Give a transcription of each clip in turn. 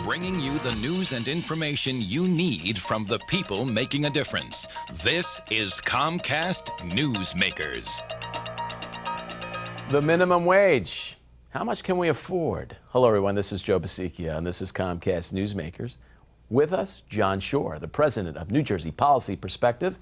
bringing you the news and information you need from the people making a difference. This is Comcast Newsmakers. The minimum wage. How much can we afford? Hello, everyone. This is Joe Bisicchia, and this is Comcast Newsmakers. With us, Jon Shure, the president of New Jersey Policy Perspective.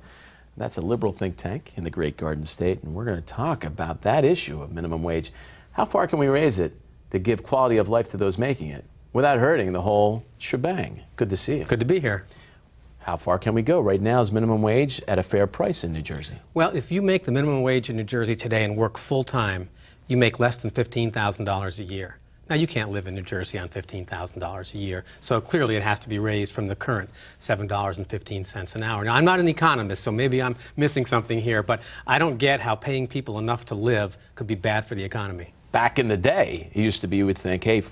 That's a liberal think tank in the Great Garden State, and we're going to talk about that issue of minimum wage. How far can we raise it to give quality of life to those making it without hurting the whole shebang? Good to see you. Good to be here. How far can we go? Right now is minimum wage at a fair price in New Jersey? Well, if you make the minimum wage in New Jersey today and work full-time, you make less than $15,000 a year. Now, you can't live in New Jersey on $15,000 a year, so clearly it has to be raised from the current $7.15 an hour. Now, I'm not an economist, so maybe I'm missing something here, but I don't get how paying people enough to live could be bad for the economy. Back in the day, it used to be you would think, hey,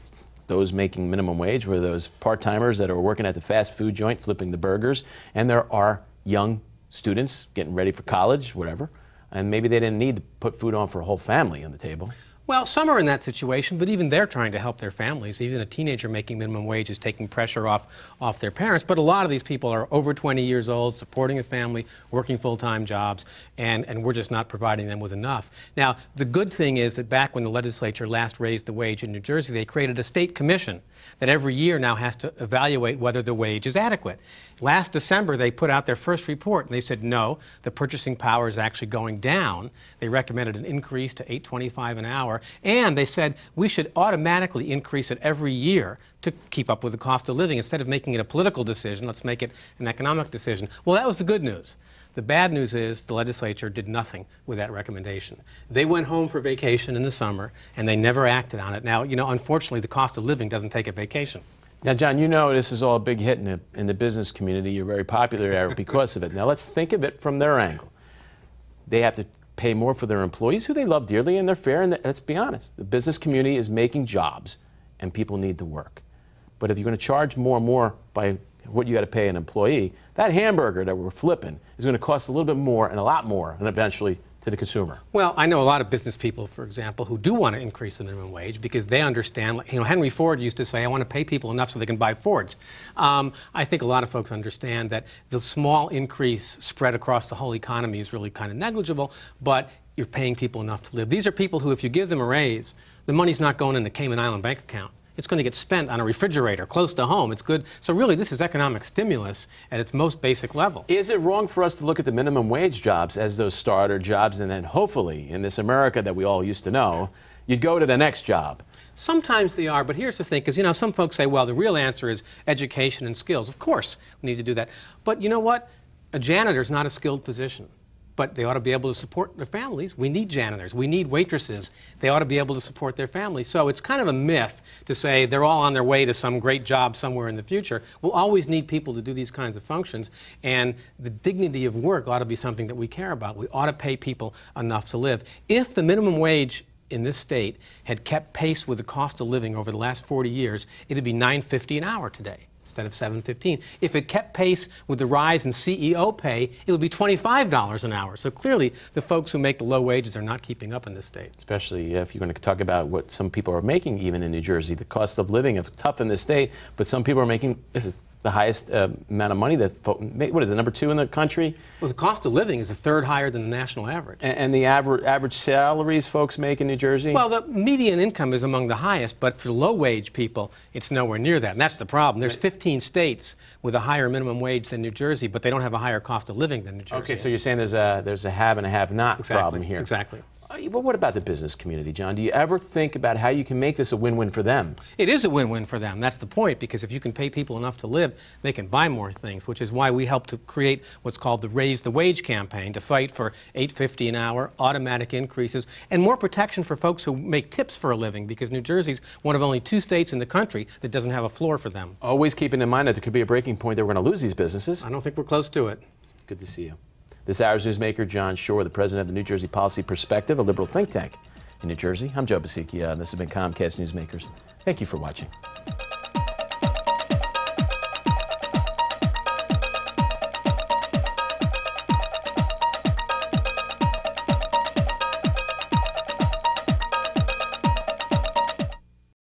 those making minimum wage were those part-timers that are working at the fast food joint flipping the burgers, and there are young students getting ready for college, whatever, and maybe they didn't need to put food on for a whole family on the table. Well, some are in that situation, but even they're trying to help their families. Even a teenager making minimum wage is taking pressure off their parents. But a lot of these people are over 20 years old, supporting a family, working full-time jobs, and we're just not providing them with enough. Now, the good thing is that back when the legislature last raised the wage in New Jersey, they created a state commission that every year now has to evaluate whether the wage is adequate. Last December, they put out their first report, and they said, no, the purchasing power is actually going down. They recommended an increase to $8.25 an hour, and they said we should automatically increase it every year to keep up with the cost of living. Instead of making it a political decision, let's make it an economic decision. Well, that was the good news. The bad news is the legislature did nothing with that recommendation. They went home for vacation in the summer, and they never acted on it. Now, you know, unfortunately, the cost of living doesn't take a vacation. Now, John, you know this is all a big hit in the business community. You're very popular there because of it. Now, let's think of it from their angle. They have to pay more for their employees, who they love dearly, and they're fair. And let's be honest, the business community is making jobs, and people need to work. But if you're going to charge more and more by what you got to pay an employee, that hamburger that we're flipping is going to cost a little bit more and a lot more, and eventually to the consumer. Well, I know a lot of business people, for example, who do want to increase the minimum wage because they understand, you know, Henry Ford used to say, I want to pay people enough so they can buy Fords. I think a lot of folks understand that the small increase spread across the whole economy is really kind of negligible, but you're paying people enough to live. These are people who, if you give them a raise, the money's not going in a Cayman Island bank account. It's going to get spent on a refrigerator close to home. It's good. So really, this is economic stimulus at its most basic level. Is it wrong for us to look at the minimum wage jobs as those starter jobs, and then hopefully, in this America that we all used to know, you'd go to the next job? Sometimes they are, but here's the thing, because, you know, some folks say, well, the real answer is education and skills. Of course, we need to do that. But you know what? A janitor's not a skilled position. But they ought to be able to support their families. We need janitors. We need waitresses. They ought to be able to support their families. So it's kind of a myth to say they're all on their way to some great job somewhere in the future. We'll always need people to do these kinds of functions, and the dignity of work ought to be something that we care about. We ought to pay people enough to live. If the minimum wage in this state had kept pace with the cost of living over the last 40 years, it would be $9.50 an hour today instead of $7.15. If it kept pace with the rise in CEO pay, it would be $25 an hour. So clearly, the folks who make the low wages are not keeping up in this state. Especially if you're going to talk about what some people are making even in New Jersey. The cost of living is tough in this state, but some people are making, this is the highest amount of money that, what is it, number 2 in the country? Well, the cost of living is a third higher than the national average. And the average salaries folks make in New Jersey? Well, the median income is among the highest, but for low-wage people, it's nowhere near that. And that's the problem. There's 15 states with a higher minimum wage than New Jersey, but they don't have a higher cost of living than New Jersey. Okay, so you're saying there's a have and a have-not problem here. Exactly. But what about the business community, John? Do you ever think about how you can make this a win-win for them? It is a win-win for them. That's the point, because if you can pay people enough to live, they can buy more things, which is why we help to create what's called the Raise the Wage campaign to fight for $8.50 an hour, automatic increases, and more protection for folks who make tips for a living, because New Jersey's one of only 2 states in the country that doesn't have a floor for them. Always keeping in mind that there could be a breaking point that we're going to lose these businesses. I don't think we're close to it. Good to see you. This hour's newsmaker, Jon Shure, the president of the New Jersey Policy Perspective, a liberal think tank in New Jersey. I'm Joe Bisicchia, and this has been Comcast Newsmakers. Thank you for watching.